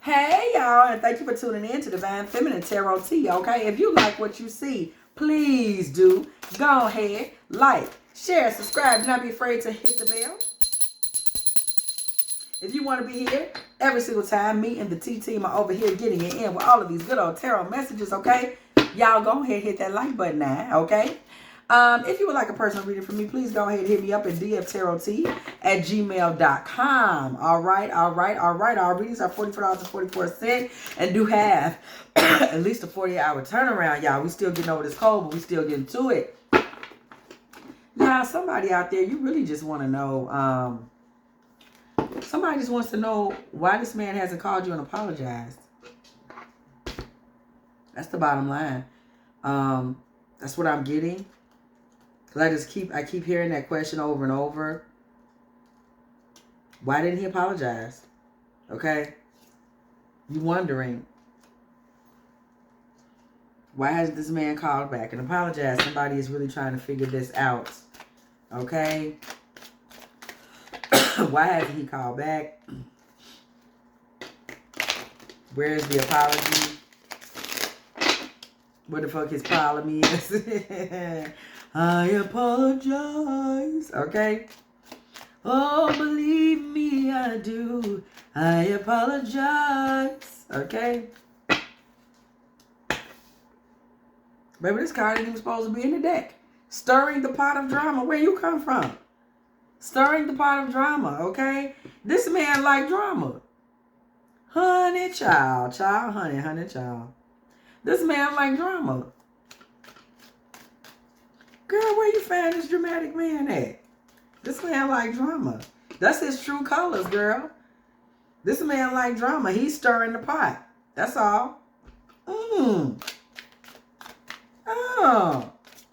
Hey y'all, and thank you for tuning in to Divine Feminine Tarot Tea, okay? If you like what you see, please do go ahead, like, share, subscribe. Do not be afraid to hit the bell. If you want to be here every single time, me and the T team are over here getting it in with all of these good old tarot messages, okay? Y'all go ahead and hit that like button now, okay? If you would like a personal reading from me, please go ahead and hit me up at dftarottea@gmail.com. All right. Our readings are $44.44 and do have at least a 48-hour turnaround, y'all. We still getting over this cold, but we still getting to it. Now, somebody out there, you really just want to know, somebody just wants to know why this man hasn't called you and apologized. That's the bottom line. That's what I'm getting. Because I keep hearing that question over and over. Why didn't he apologize? Okay? You wondering, why hasn't this man called back and apologized? Somebody is really trying to figure this out. Okay? Why hasn't he called back? Where's the apology? What the fuck his problem is? I apologize. Okay? Oh, believe me, I do. I apologize. Okay? Baby, this card ain't even supposed to be in the deck. Stirring the pot of drama. Where you come from? Stirring the pot of drama, okay? This man like drama. Honey child. Child, honey child. This man like drama. Girl, where you find this dramatic man at? This man like drama. That's his true colors, girl. This man like drama. He's stirring the pot. That's all. Oh.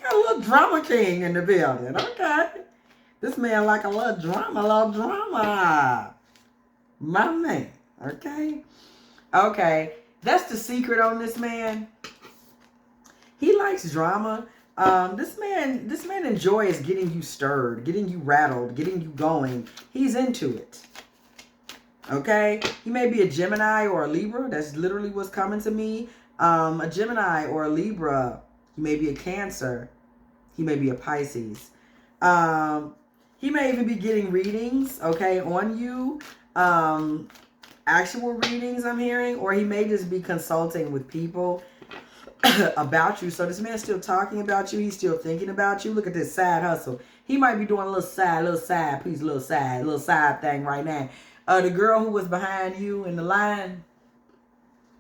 Got a little drama king in the building. Okay. This man like a little drama. My man. Okay. Okay. That's the secret on this man. He likes drama. This man enjoys getting you stirred, getting you rattled, getting you going. He's into it. Okay? He may be a Gemini or a Libra. That's literally what's coming to me. A Gemini or a Libra. He may be a Cancer. He may be a Pisces. He may even be getting readings, okay, on you. Actual readings I'm hearing. Or he may just be consulting with people about you. So this man's still talking about you. He's still thinking about you. Look at this side hustle. He might be doing a little side piece, little side thing right now. The girl who was behind you in the line,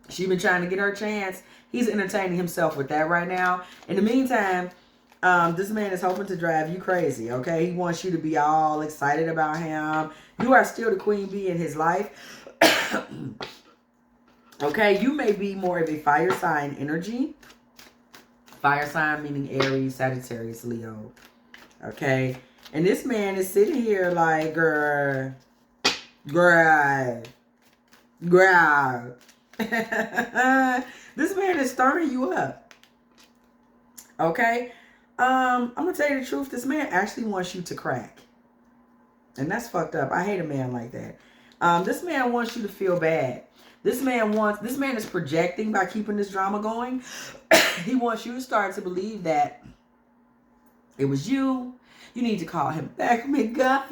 she been trying to get her chance. He's entertaining himself with that right now. In the meantime, this man is hoping to drive you crazy, okay? He wants you to be all excited about him. You are still the queen bee in his life. Okay, you may be more of a fire sign energy. Fire sign meaning Aries, Sagittarius, Leo. Okay, and this man is sitting here like, girl. This man is stirring you up. Okay, I'm gonna tell you the truth. This man actually wants you to crack, and that's fucked up. I hate a man like that. This man wants you to feel bad. This man is projecting by keeping this drama going. He wants you to start to believe that it was you. You need to call him back. Oh my God,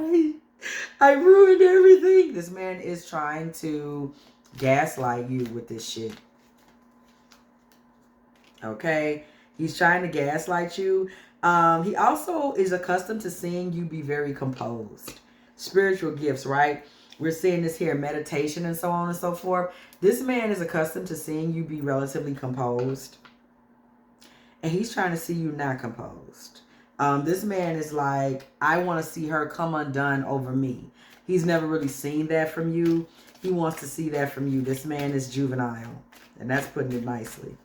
I ruined everything. This man is trying to gaslight you with this shit. Okay? He's trying to gaslight you. He also is accustomed to seeing you be very composed. Spiritual gifts, right? We're seeing this here, meditation and so on and so forth. This man is accustomed to seeing you be relatively composed. And he's trying to see you not composed. This man is like, I want to see her come undone over me. He's never really seen that from you. He wants to see that from you. This man is juvenile. And that's putting it nicely.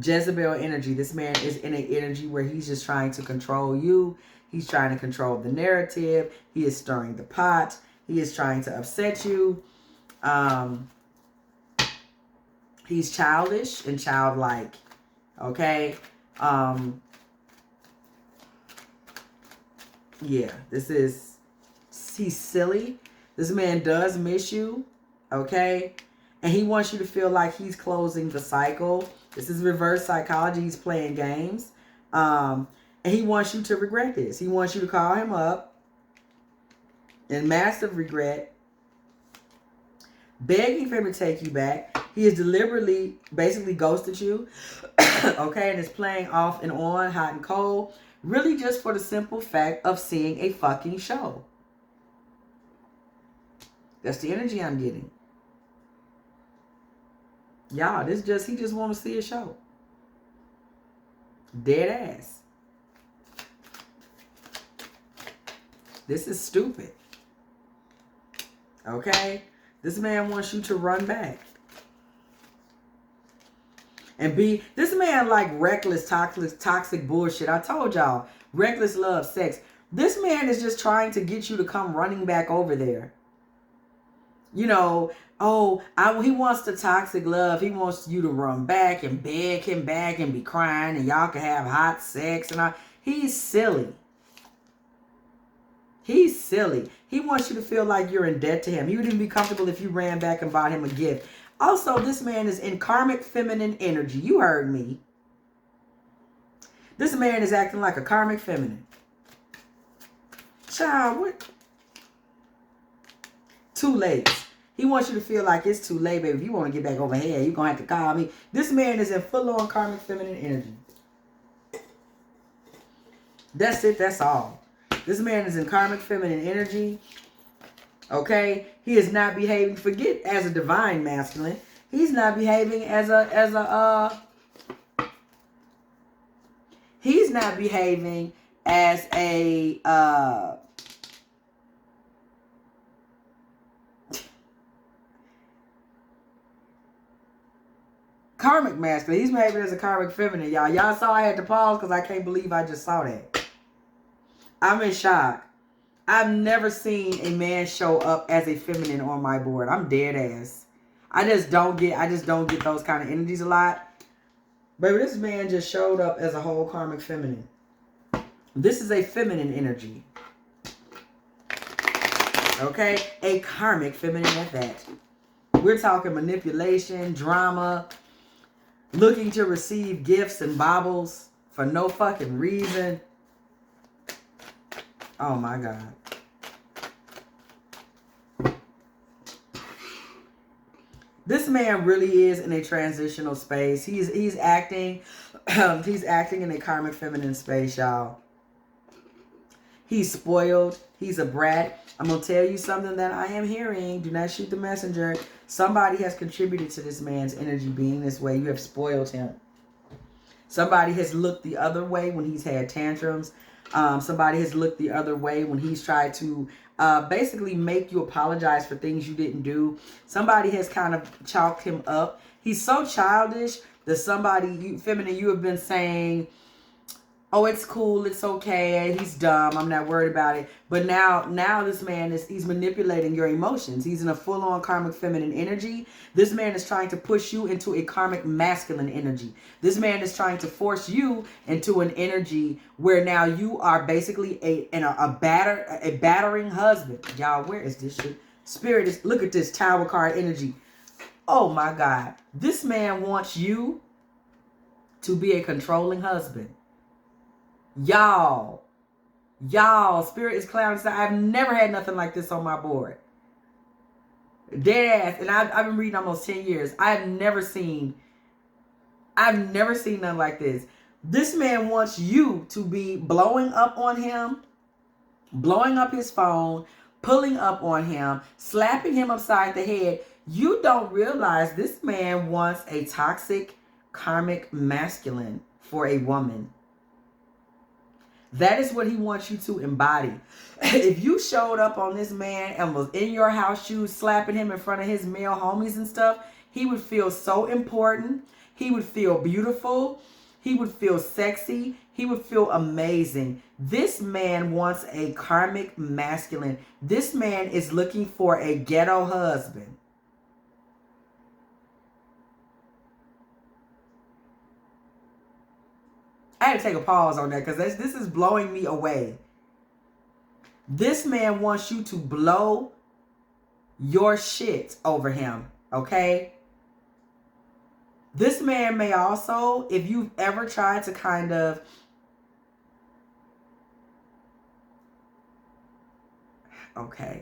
Jezebel energy. This man is in an energy where he's just trying to control you. He's trying to control the narrative. He is stirring the pot. He is trying to upset you. He's childish and childlike. Okay? Yeah, he's silly. This man does miss you. Okay? And he wants you to feel like he's closing the cycle. This is reverse psychology. He's playing games. And he wants you to regret this. He wants you to call him up in massive regret, begging for him to take you back. He has deliberately, basically ghosted you. Okay? And is playing off and on, hot and cold. Really just for the simple fact of seeing a fucking show. That's the energy I'm getting. Y'all, he just want to see a show. Dead ass. This is stupid. Okay? This man wants you to run back. And this man like reckless, toxic bullshit. I told y'all, reckless love, sex. This man is just trying to get you to come running back over there. You know, he wants the toxic love. He wants you to run back and beg him back and be crying and y'all can have hot sex and all. He's silly. He's silly. He wants you to feel like you're in debt to him. He wouldn't be comfortable if you ran back and bought him a gift. Also, this man is in karmic feminine energy. You heard me. This man is acting like a karmic feminine. Child, what? Too late. He wants you to feel like it's too late, baby. If you want to get back over here, you're going to have to call me. This man is in full-on karmic feminine energy. That's it. That's all. This man is in karmic feminine energy. Okay? He is not behaving, forget as a divine masculine. He's not behaving he's not behaving as a karmic masculine. He's behaving as a karmic feminine, y'all. Y'all saw I had to pause because I can't believe I just saw that. I'm in shock. I've never seen a man show up as a feminine on my board. I'm dead ass. I just don't get those kind of energies a lot. Baby, this man just showed up as a whole karmic feminine. This is a feminine energy. Okay? A karmic feminine at that. We're talking manipulation, drama, looking to receive gifts and baubles for no fucking reason. Oh my God. This man really is in a transitional space. He's acting in a karmic feminine space, y'all. He's spoiled. He's a brat. I'm going to tell you something that I am hearing. Do not shoot the messenger. Somebody has contributed to this man's energy being this way. You have spoiled him. Somebody has looked the other way when he's had tantrums. Somebody has looked the other way when he's tried to basically make you apologize for things you didn't do. Somebody has kind of chalked him up. He's so childish that somebody, feminine, you have been saying, oh, it's cool, it's okay, he's dumb, I'm not worried about it. But now this man he's manipulating your emotions. He's in a full-on karmic feminine energy. This man is trying to push you into a karmic masculine energy. This man is trying to force you into an energy where now you are basically a battering husband. Y'all, where is this shit? Spirit is, look at this Tower card energy. Oh my God. This man wants you to be a controlling husband. Y'all, Spirit is clouding. I've never had nothing like this on my board. Dead ass. And I've been reading almost 10 years. I've never seen nothing like this. This man wants you to be blowing up on him, blowing up his phone, pulling up on him, slapping him upside the head. You don't realize this man wants a toxic karmic masculine for a woman. That is what he wants you to embody. If you showed up on this man and was in your house shoes, slapping him in front of his male homies and stuff, he would feel so important. He would feel beautiful. He would feel sexy. He would feel amazing. This man wants a karmic masculine. This man is looking for a ghetto husband. I had to take a pause on that because this is blowing me away. This man wants you to blow your shit over him, okay? This man may also, if you've ever tried to kind of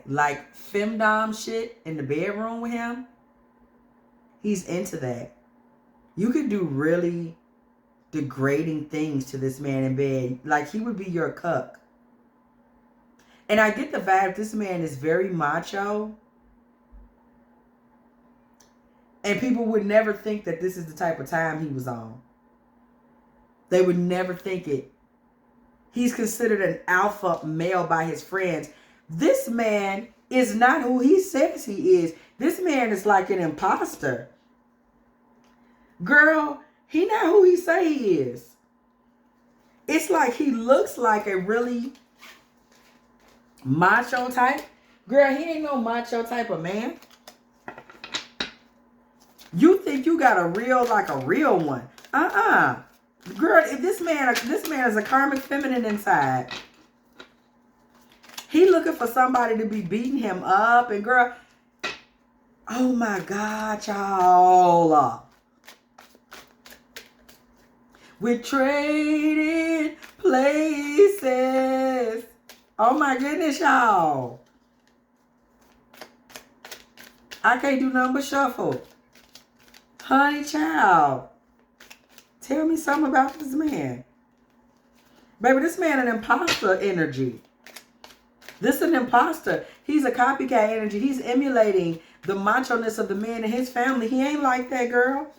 like femdom shit in the bedroom with him, he's into that. You could do really degrading things to this man in bed. Like, he would be your cuck. And I get the vibe this man is very macho. And people would never think that this is the type of time he was on. They would never think it. He's considered an alpha male by his friends. This man is not who he says he is. This man is like an imposter. Girl, he not who he say he is. It's like he looks like a really macho type. Girl, he ain't no macho type of man. You think you got a real one. Girl, if this man is a karmic feminine inside. He looking for somebody to be beating him up. And girl, oh my God, y'all. We're trading places. Oh my goodness, y'all. I can't do nothing but shuffle. Honey child. Tell me something about this man. Baby, this man an imposter energy. This is an imposter. He's a copycat energy. He's emulating the macho-ness of the man in his family. He ain't like that, girl.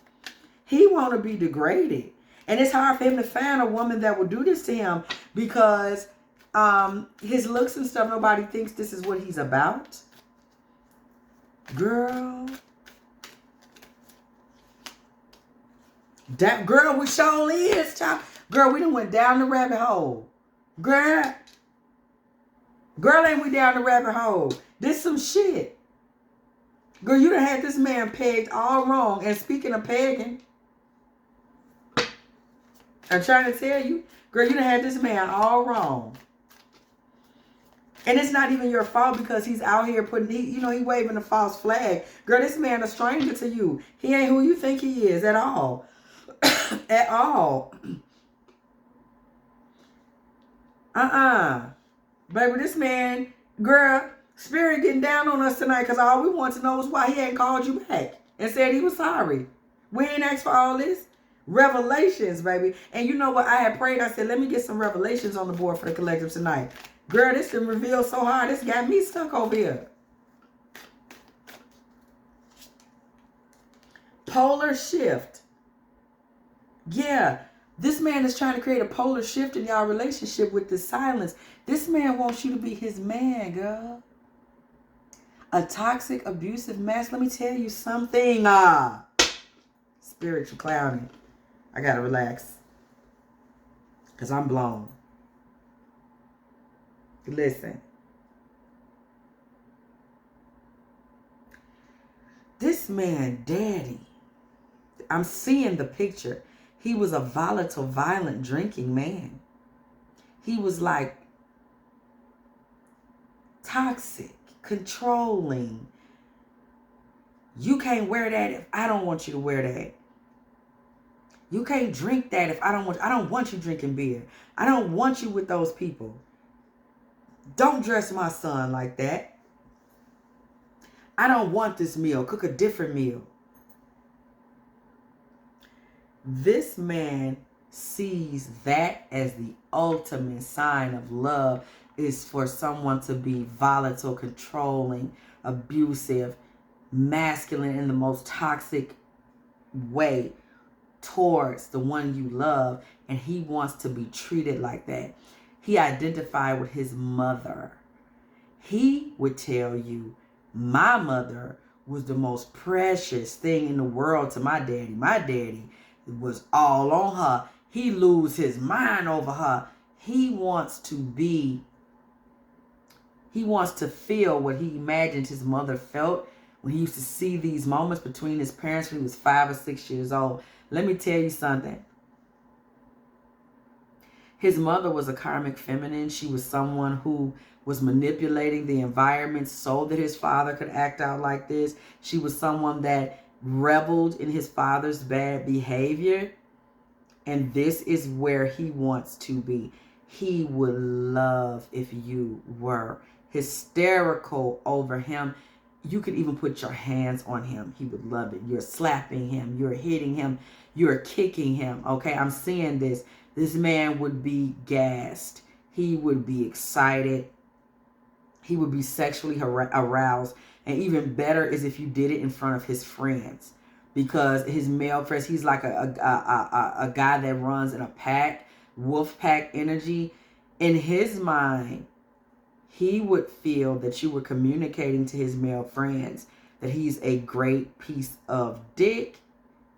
He want to be degraded. And it's hard for him to find a woman that will do this to him because his looks and stuff, nobody thinks this is what he's about. Girl. That girl we surely is, child. Girl, we done went down the rabbit hole. Girl, ain't we down the rabbit hole? This some shit. Girl, you done had this man pegged all wrong. And speaking of pegging, I'm trying to tell you, girl, you done had this man all wrong. And it's not even your fault because he's out here he waving a false flag. Girl, this man a stranger to you. He ain't who you think he is at all. At all. Baby, this man, girl, spirit getting down on us tonight because all we want to know is why he ain't called you back and said he was sorry. We ain't asked for all this. Revelations, baby. And you know what? I had prayed. I said, let me get some revelations on the board for the collective tonight. Girl, this done revealed so hard. This got me stuck over here. Polar shift. Yeah. This man is trying to create a polar shift in y'all relationship with this silence. This man wants you to be his man, girl. A toxic, abusive mess. Let me tell you something. Spiritual clowning. I gotta relax. Because I'm blown. Listen. This man, daddy. I'm seeing the picture. He was a volatile, violent, drinking man. He was like toxic, controlling. You can't wear that if I don't want you to wear that. You can't drink that if I don't want you drinking beer. I don't want you with those people. Don't dress my son like that. I don't want this meal. Cook a different meal. This man sees that as the ultimate sign of love is for someone to be volatile, controlling, abusive, masculine in the most toxic way towards the one you love, and he wants to be treated like that. He identified with his mother. He would tell you, my mother was the most precious thing in the world to my daddy. My daddy was all on her. He lose his mind over her. He wants to feel what he imagined his mother felt when he used to see these moments between his parents when he was 5 or 6 years old. Let me tell you something. His mother was a karmic feminine. She was someone who was manipulating the environment so that his father could act out like this. She was someone that reveled in his father's bad behavior. And this is where he wants to be. He would love if you were hysterical over him. You could even put your hands on him. He would love it. You're slapping him. You're hitting him. You're kicking him. Okay, I'm seeing this. This man would be gassed. He would be excited. He would be sexually aroused. And even better is if you did it in front of his friends. Because his male friends, he's like a guy that runs in a pack, wolf pack energy. In his mind, he would feel that you were communicating to his male friends that he's a great piece of dick.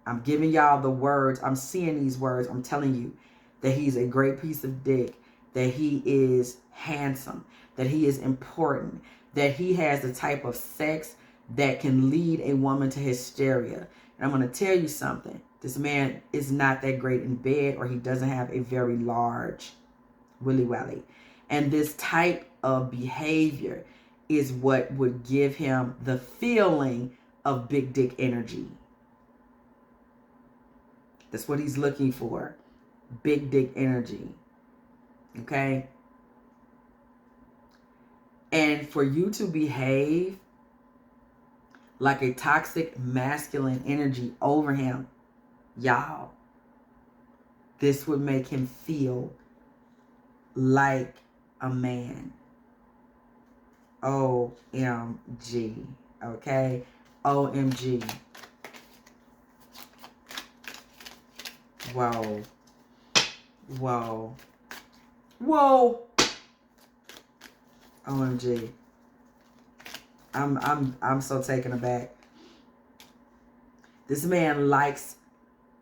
I'm giving y'all the words. I'm seeing these words. I'm telling you that he's a great piece of dick, that he is handsome, that he is important, that he has the type of sex that can lead a woman to hysteria. And I'm going to tell you something. This man is not that great in bed, or he doesn't have a very large willy wally. And this type of behavior is what would give him the feeling of big dick energy. That's what he's looking for. Big dick energy. Okay? And for you to behave like a toxic masculine energy over him, y'all, this would make him feel like a man. OMG. Okay? OMG. Whoa. Whoa. Whoa. OMG. I'm so taken aback. This man likes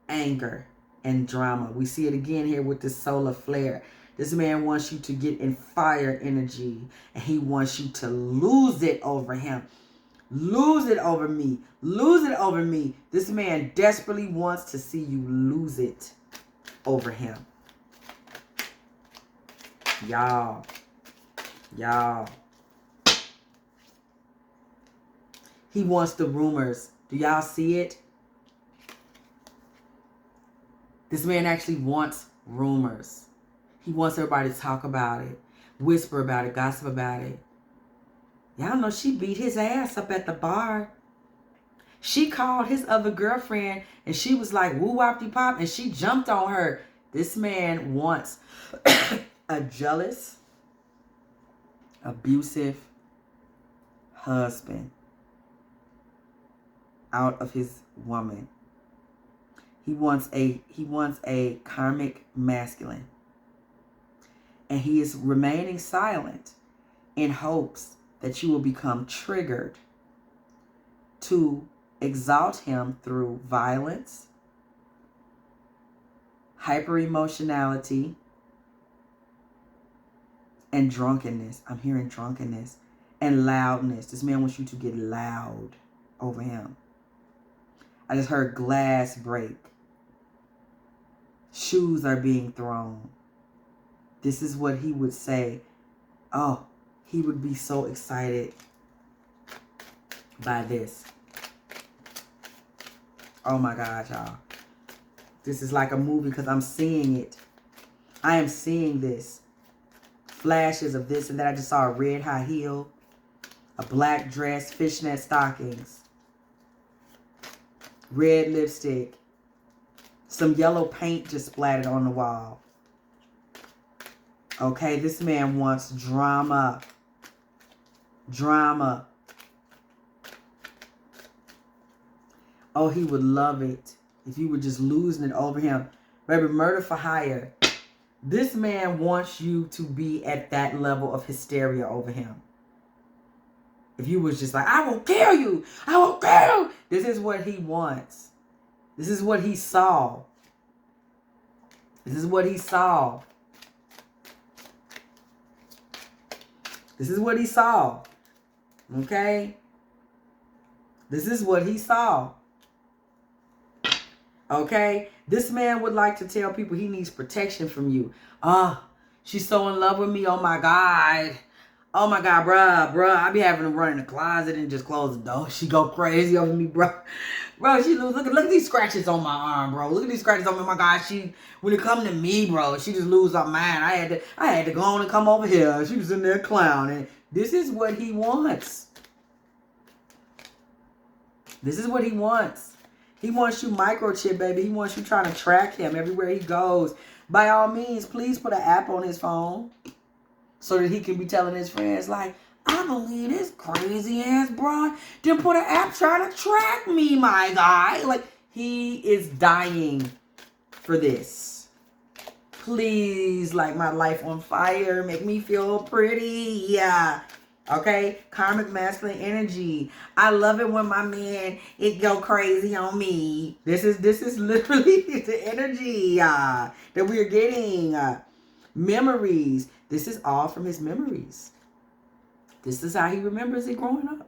anger and drama. We see it again here with this solar flare. This man wants you to get in fire energy, and he wants you to lose it over him. Lose it over me. Lose it over me. This man desperately wants to see you lose it over him. Y'all. He wants the rumors. Do y'all see it? This man actually wants rumors. He wants everybody to talk about it, whisper about it, gossip about it. Y'all know she beat his ass up at the bar. She called his other girlfriend and she was like, woo wop pop, and she jumped on her. This man wants a jealous, abusive husband out of his woman. He wants a karmic masculine. And he is remaining silent in hopes that you will become triggered to exalt him through violence, hyper-emotionality, and drunkenness. I'm hearing drunkenness and loudness. This man wants you to get loud over him. I just heard glass break. Shoes are being thrown. This is what he would say. Oh, he would be so excited by this. Oh my God, y'all. This is like a movie because I'm seeing it. I am seeing this. Flashes of this and that. I just saw a red high heel, a black dress, fishnet stockings, red lipstick, some yellow paint just splattered on the wall. Okay, this man wants drama. Drama. Oh, he would love it if you were just losing it over him. Baby, murder for hire. This man wants you to be at that level of hysteria over him. If you was just like, I will kill you. I will kill you. This is what he wants. This is what he saw. This is what he saw. This is what he saw. Okay? This is what he saw. Okay? This man would like to tell people he needs protection from you. She's so in love with me. Oh my God. Oh my God, bruh. I be having to run in the closet and just close the door. She go crazy over me, bro. Bro, she look at these scratches on my arm, bro. Look at these scratches on me. Oh my God, when it come to me, bro, she just lose her mind. I had to go on and come over here. She was in there clowning. This is what he wants. This is what he wants. He wants you microchip, baby. He wants you trying to track him everywhere he goes. By all means, please put an app on his phone so that he can be telling his friends, like, I believe this crazy ass broad didn't put an app trying to track me, my guy. Like, he is dying for this. Please light my life on fire. Make me feel pretty. Yeah. Okay, karmic masculine energy. I love it when my man it go crazy on me. This is literally the energy that we are getting. Memories. This is all from his memories. This is how he remembers it growing up.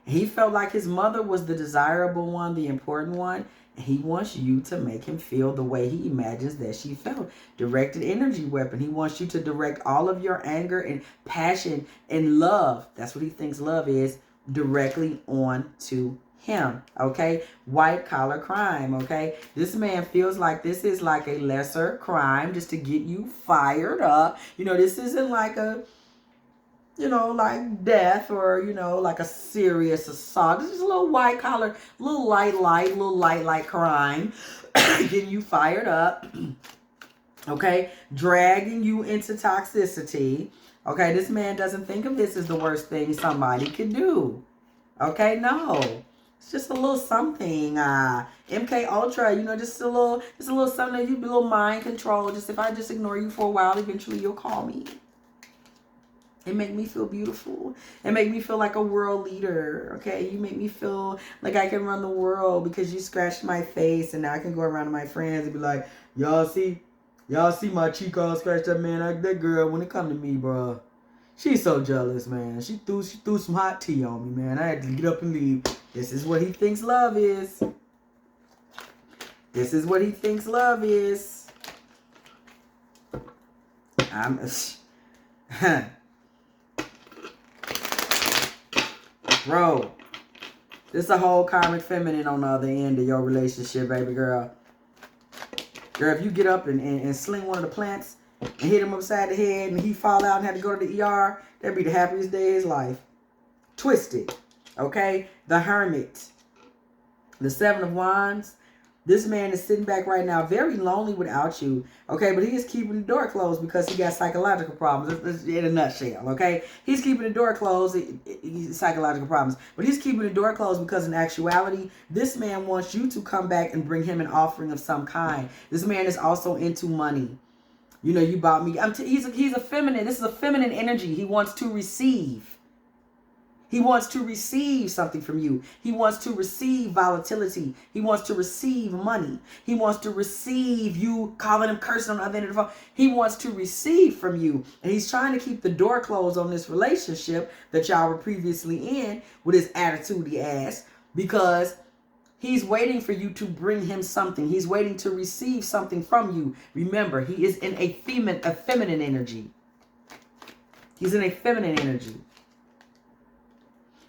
He felt like his mother was the desirable one, the important one. And he wants you to make him feel the way he imagines that she felt. Directed energy weapon. He wants you to direct all of your anger and passion and love. That's what he thinks love is. Directly on to him. Okay. White collar crime. Okay. This man feels like this is like a lesser crime just to get you fired up. You know, this isn't like a, you know, like death or, you know, like a serious assault. This is a little white collar, little light crime. Getting you fired up. Okay. Dragging you into toxicity. Okay. This man doesn't think of this as the worst thing somebody could do. Okay. No. It's just a little something. MK Ultra, you know, just a little something. You be a little mind control. Just if I just ignore you for a while, eventually you'll call me. It make me feel beautiful. It make me feel like a world leader. Okay, you make me feel like I can run the world because you scratched my face, and now I can go around to my friends and be like, y'all see my cheek all scratched up, man. That girl, when it come to me, bro, she's so jealous, man. She threw some hot tea on me, man. I had to get up and leave. This is what he thinks love is. This is what he thinks love is. Bro, this is a whole karmic feminine on the other end of your relationship, baby girl. Girl, if you get up and sling one of the plants and hit him upside the head and he fall out and had to go to the ER, that'd be the happiest day of his life. Twisted, okay? The Hermit, the Seven of Wands. This man is sitting back right now, very lonely without you, okay? But he is keeping the door closed because he got psychological problems, in a nutshell, okay? He's keeping the door closed, psychological problems. But he's keeping the door closed because in actuality, this man wants you to come back and bring him an offering of some kind. This man is also into money. You know, you bought me. He's a feminine. This is a feminine energy. He wants to receive. He wants to receive something from you. He wants to receive volatility. He wants to receive money. He wants to receive you calling him cursing on the other end of the phone. He wants to receive from you. And he's trying to keep the door closed on this relationship that y'all were previously in with his attitude-y ass because he's waiting for you to bring him something. He's waiting to receive something from you. Remember, he is in a feminine energy. He's in a feminine energy.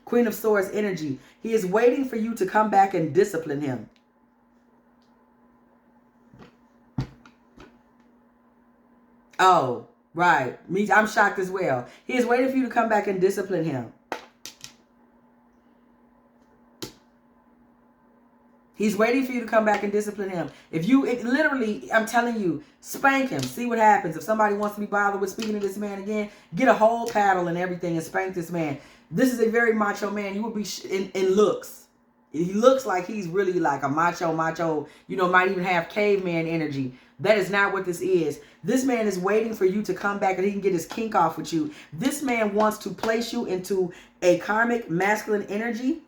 Queen of Swords energy. He is waiting for you to come back and discipline him. Oh, right. I'm shocked as well. He is waiting for you to come back and discipline him. He's waiting for you to come back and discipline him. Literally, I'm telling you, spank him. See what happens. If somebody wants to be bothered with speaking to this man again, get a whole paddle and everything and spank this man. This is a very macho man. You will be in looks. He looks like he's really like a macho, you know, might even have caveman energy. That is not what this is. This man is waiting for you to come back and he can get his kink off with you. This man wants to place you into a karmic masculine energy.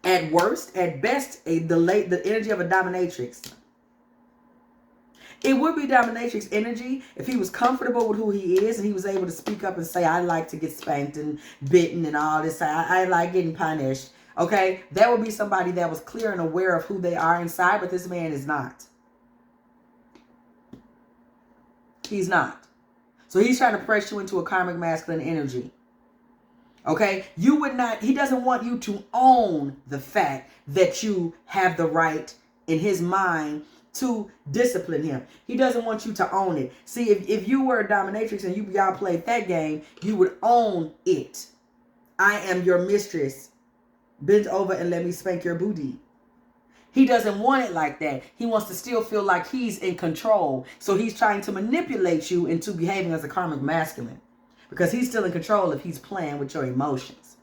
At worst, at best, the energy of a dominatrix. It would be dominatrix energy if he was comfortable with who he is and he was able to speak up and say, I like to get spanked and bitten and all this. I like getting punished. Okay? That would be somebody that was clear and aware of who they are inside, but this man is not. He's not. So he's trying to press you into a karmic masculine energy. Okay? You would not, he doesn't want you to own the fact that you have the right in his mind to discipline him. He doesn't want you to own it. See, if you were a dominatrix and y'all played that game, you would own it. I am your mistress. Bend over and let me spank your booty. He doesn't want it like that. He wants to still feel like he's in control. So he's trying to manipulate you into behaving as a karmic masculine. Because he's still in control if he's playing with your emotions.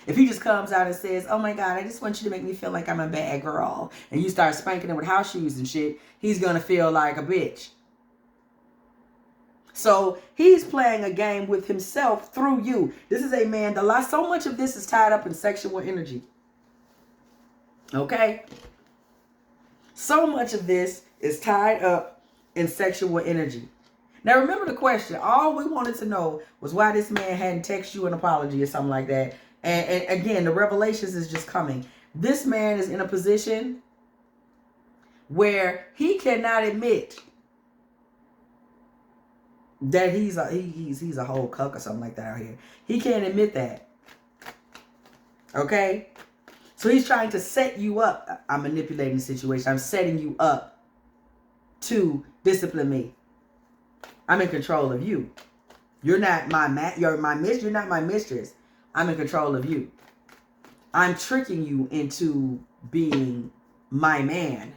If he just comes out and says, oh my God, I just want you to make me feel like I'm a bad girl, and you start spanking him with house shoes and shit, he's going to feel like a bitch. So he's playing a game with himself through you. This is a man, so much of this is tied up in sexual energy. Okay? So much of this is tied up in sexual energy. Now remember the question. All we wanted to know was why this man hadn't texted you an apology or something like that. And again, the revelations is just coming. This man is in a position where he cannot admit that he's a whole cuck or something like that out here. He can't admit that. Okay? So he's trying to set you up. I'm manipulating the situation. I'm setting you up to discipline me. I'm in control of you. You're not you're not my mistress. I'm in control of you. I'm tricking you into being my man.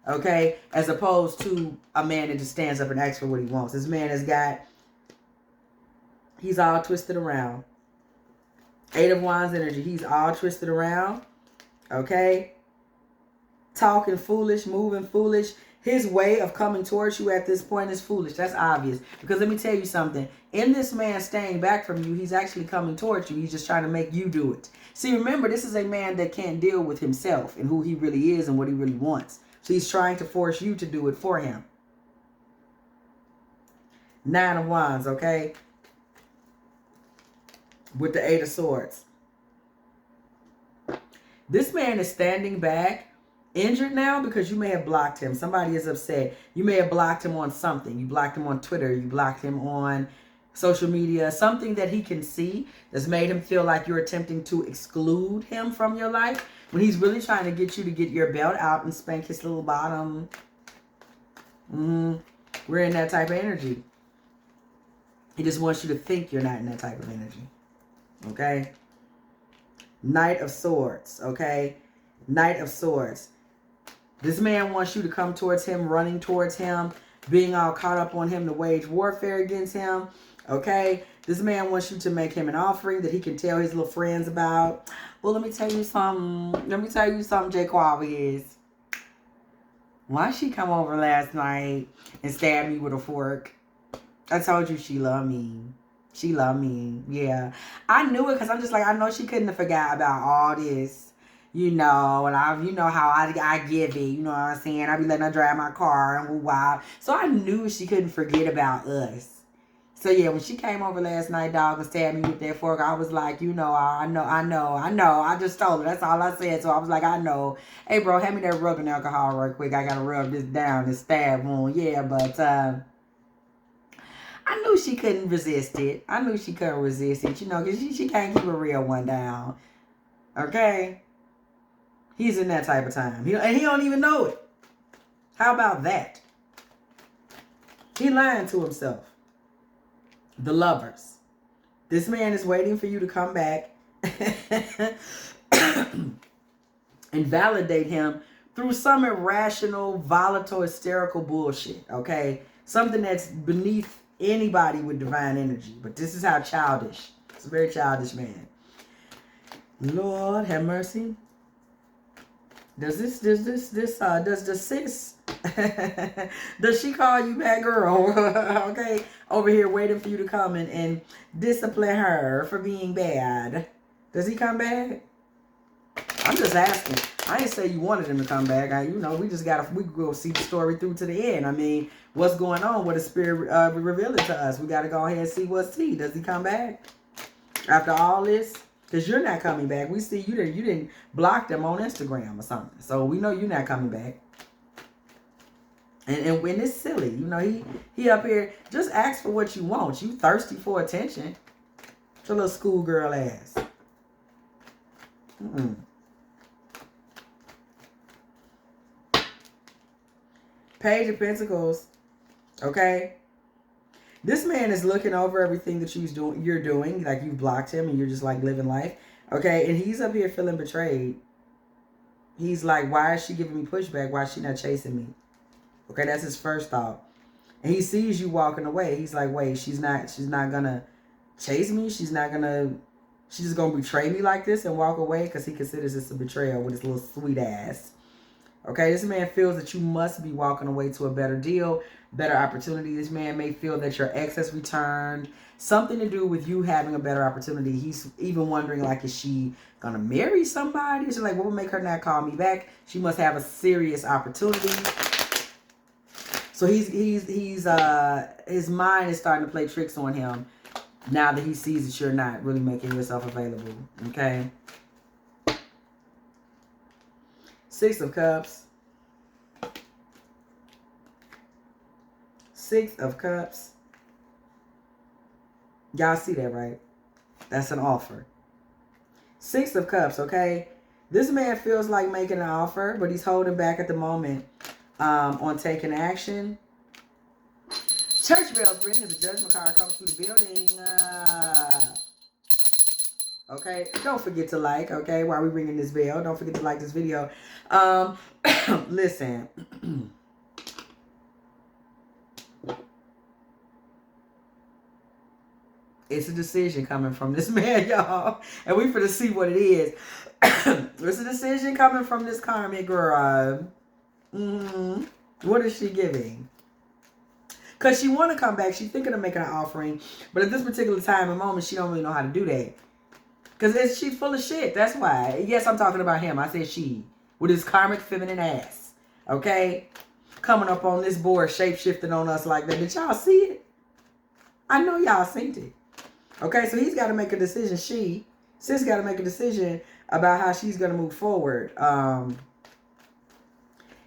Okay? As opposed to a man that just stands up and asks for what he wants. This man he's all twisted around. 8 of Wands energy. He's all twisted around. Okay? Talking foolish, moving foolish. His way of coming towards you at this point is foolish. That's obvious. Because let me tell you something. In this man staying back from you, he's actually coming towards you. He's just trying to make you do it. See, remember, this is a man that can't deal with himself and who he really is and what he really wants. So he's trying to force you to do it for him. 9 of Wands, okay? With the 8 of Swords. This man is standing back, injured now because you may have blocked him. Somebody is upset. You may have blocked him on something. You blocked him on Twitter. You blocked him on social media. Something that he can see that's made him feel like you're attempting to exclude him from your life when he's really trying to get you to get your belt out and spank his little bottom. We're in that type of energy. He just wants you to think you're not in that type of energy. Okay? Knight of Swords. Okay? Knight of Swords. This man wants you to come towards him, running towards him, being all caught up on him to wage warfare against him. Okay? This man wants you to make him an offering that he can tell his little friends about. Well, let me tell you something. Let me tell you something, Jaquavius. Why she come over last night and stab me with a fork? I told you she loved me. She loved me. Yeah. I knew it because I'm just like, I know she couldn't have forgot about all this. You know, and you know how I give it. You know what I'm saying? I be letting her drive my car and wow. So I knew she couldn't forget about us. So yeah, when she came over last night, dog, and stabbed me with that fork, I was like, you know, I know. I just told her. That's all I said. So I was like, I know. Hey, bro, hand me that rubbing alcohol right quick. I got to rub this down, this stab wound. Yeah, but I knew she couldn't resist it. I knew she couldn't resist it, you know, because she can't keep a real one down. Okay? He's in that type of time. And he don't even know it. How about that? He lying to himself. The Lovers. This man is waiting for you to come back and validate him through some irrational, volatile, hysterical bullshit, okay? Something that's beneath anybody with divine energy. But this is how childish. It's a very childish man. Lord have mercy. Does the sis does she call you bad girl? Okay, over here waiting for you to come and discipline her for being bad. Does he come back? I'm just asking. I ain't say you wanted him to come back. You know, we go see the story through to the end. I mean, what's going on? What the spirit revealed it to us. We got to go ahead and see what's tea. Does he come back after all this? Because you're not coming back. We see you didn't block them on Instagram or something. So we know you're not coming back. And when it's silly, you know, he up here, just ask for what you want. You thirsty for attention. Your little schoolgirl ass. Page of Pentacles. Okay. This man is looking over everything that you're doing. Like you've blocked him and you're just like living life. Okay. And he's up here feeling betrayed. He's like, why is she giving me pushback? Why is she not chasing me? Okay. That's his first thought. And he sees you walking away. He's like, wait, she's not gonna chase me. She's just gonna betray me like this and walk away, because he considers this a betrayal with his little sweet ass. Okay, this man feels that you must be walking away to a better deal, better opportunity. This man may feel that your ex has returned. Something to do with you having a better opportunity. He's even wondering, like, is she gonna marry somebody? She's like, what will make her not call me back? She must have a serious opportunity. So his mind is starting to play tricks on him now that he sees that you're not really making yourself available. Okay. 6 of Cups. 6 of Cups. Y'all see that, right? That's an offer. 6 of Cups, okay? This man feels like making an offer, but he's holding back at the moment on taking action. Church bells ring as the judgment card comes through the building. Okay, don't forget to like, okay, while we're ringing this bell. Don't forget to like this video. Listen. It's a decision coming from this man, y'all. And we finna see what it is. It's a decision coming from this karmic girl. What is she giving? Because she want to come back. She's thinking of making an offering. But at this particular time and moment, she don't really know how to do that. Because she's full of shit. That's why. Yes, I'm talking about him. I said she. With his karmic feminine ass. Okay? Coming up on this board, shape-shifting on us like that. Did y'all see it? I know y'all seen it. Okay, so he's got to make a decision. Sis got to make a decision about how she's going to move forward.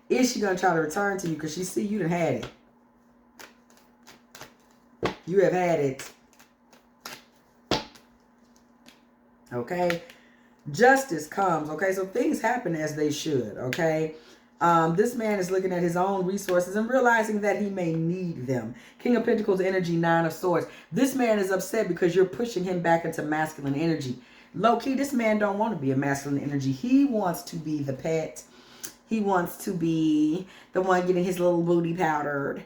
Is she going to try to return to you? Because she see you done had it. You have had it. Okay. Justice comes. Okay. So things happen as they should. Okay. This man is looking at his own resources and realizing that he may need them. King of Pentacles energy, 9 of Swords. This man is upset because you're pushing him back into masculine energy. Low key, this man don't want to be a masculine energy. He wants to be the pet. He wants to be the one getting his little booty powdered.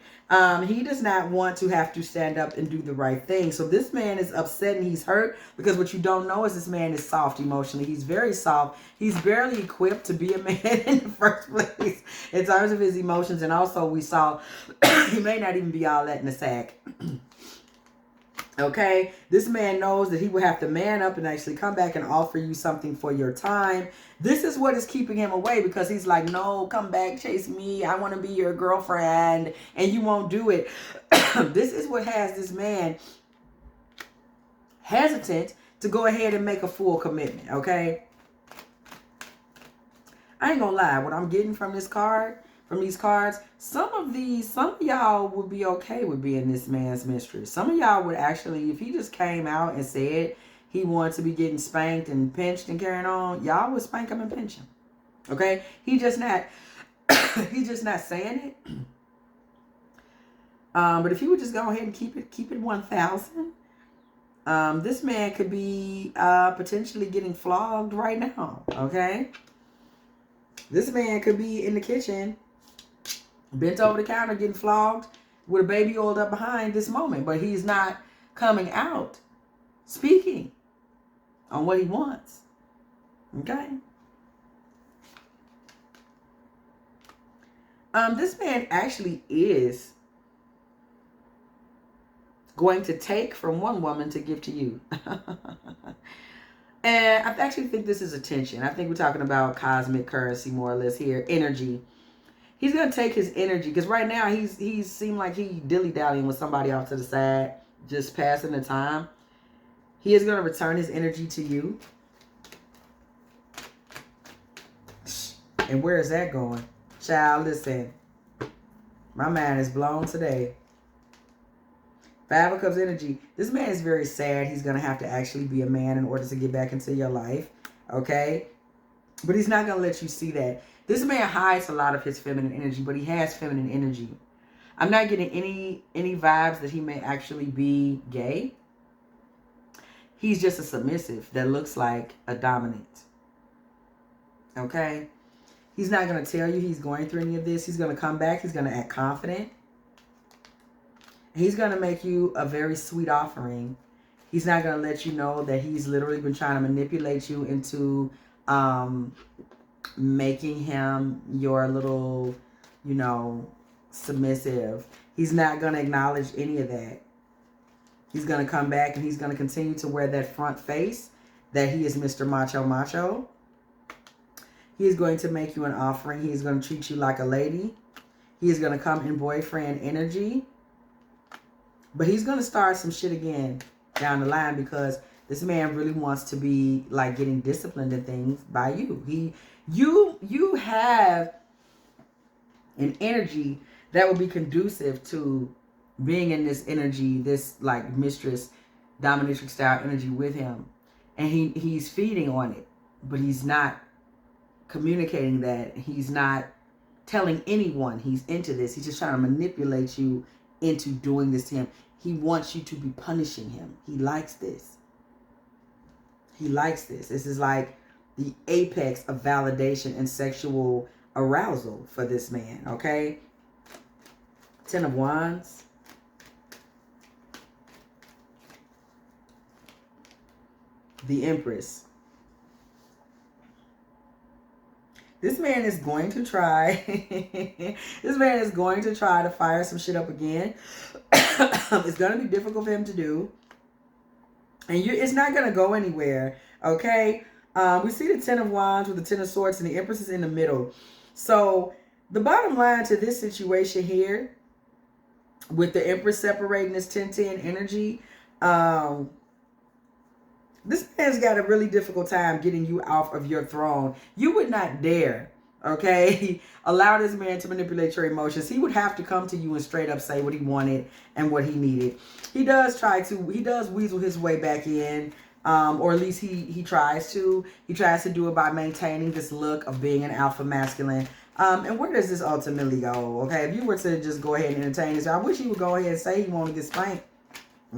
He does not want to have to stand up and do the right thing. So this man is upset and he's hurt because what you don't know is this man is soft emotionally. He's very soft. He's barely equipped to be a man in the first place in terms of his emotions. And also we saw he may not even be all that in the sack. Okay, this man knows that he will have to man up and actually come back and offer you something for your time. This is what is keeping him away, because he's like, no, come back, chase me. I want to be your girlfriend, and you won't do it. This is what has this man hesitant to go ahead and make a full commitment, okay? I ain't gonna lie, what I'm getting from this card, from these cards, some of y'all would be okay with being this man's mistress. Some of y'all would actually, if he just came out and said he wanted to be getting spanked and pinched and carrying on, y'all would spank him and pinch him. Okay? He just not saying it. But if he would just go ahead and keep it 1,000, this man could be potentially getting flogged right now. Okay? This man could be in the kitchen, bent over the counter, getting flogged with a baby oiled up behind this moment. But he's not coming out speaking on what he wants. Okay? This man actually is going to take from one woman to give to you. And I actually think this is attention. I think we're talking about cosmic currency more or less here. Energy. He's going to take his energy, because right now he seemed like he dilly-dallying with somebody off to the side, just passing the time. He is going to return his energy to you. And where is that going? Child, listen. My mind is blown today. Five of Cups energy. This man is very sad. He's going to have to actually be a man in order to get back into your life. Okay? But he's not going to let you see that. This man hides a lot of his feminine energy, but he has feminine energy. I'm not getting any vibes that he may actually be gay. He's just a submissive that looks like a dominant. Okay? He's not going to tell you he's going through any of this. He's going to come back. He's going to act confident. He's going to make you a very sweet offering. He's not going to let you know that he's literally been trying to manipulate you into making him your little, you know, submissive. He's not going to acknowledge any of that. He's going to come back and he's going to continue to wear that front face that he is Mr. Macho Macho. He is going to make you an offering. He is going to treat you like a lady. He is going to come in boyfriend energy. But he's going to start some shit again down the line because this man really wants to be like getting disciplined and things by you. You have an energy that will be conducive to being in this energy, this like mistress, dominatrix style energy with him. And he's feeding on it, but he's not communicating that. He's not telling anyone he's into this. He's just trying to manipulate you into doing this to him. He wants you to be punishing him. He likes this. He likes this. This is like the apex of validation and sexual arousal for this man, okay? Ten of Wands. The Empress. This man is going to try. This man is going to try to fire some shit up again. It's going to be difficult for him to do. And it's not going to go anywhere. Okay? We see the Ten of Wands with the Ten of Swords and the Empress is in the middle. So the bottom line to this situation here with the Empress separating this 10-10 energy, this man's got a really difficult time getting you off of your throne. You would not dare, okay, allow this man to manipulate your emotions. He would have to come to you and straight up say what he wanted and what he needed. He does weasel his way back in, or at least he tries to. He tries to do it by maintaining this look of being an alpha masculine. And where does this ultimately go, okay? If you were to just go ahead and entertain this, I wish he would go ahead and say he wanted to get spanked,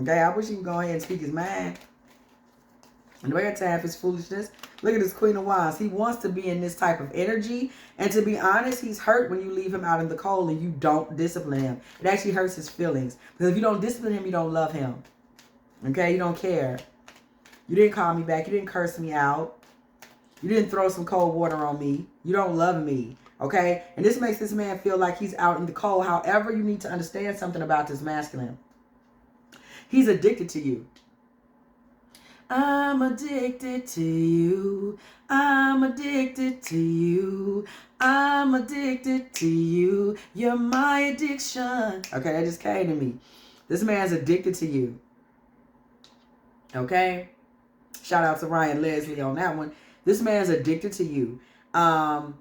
okay? I wish he would go ahead and speak his mind. And the way to have his foolishness. Look at this Queen of Wands. He wants to be in this type of energy. And to be honest, he's hurt when you leave him out in the cold and you don't discipline him. It actually hurts his feelings. Because if you don't discipline him, you don't love him. Okay? You don't care. You didn't call me back. You didn't curse me out. You didn't throw some cold water on me. You don't love me. Okay? And this makes this man feel like he's out in the cold. However, you need to understand something about this masculine. He's addicted to you. I'm addicted to you. I'm addicted to you. I'm addicted to you. You're my addiction. Okay, that just came to me. This man's addicted to you. Okay? Shout out to Ryan Leslie on that one. This man's addicted to you. And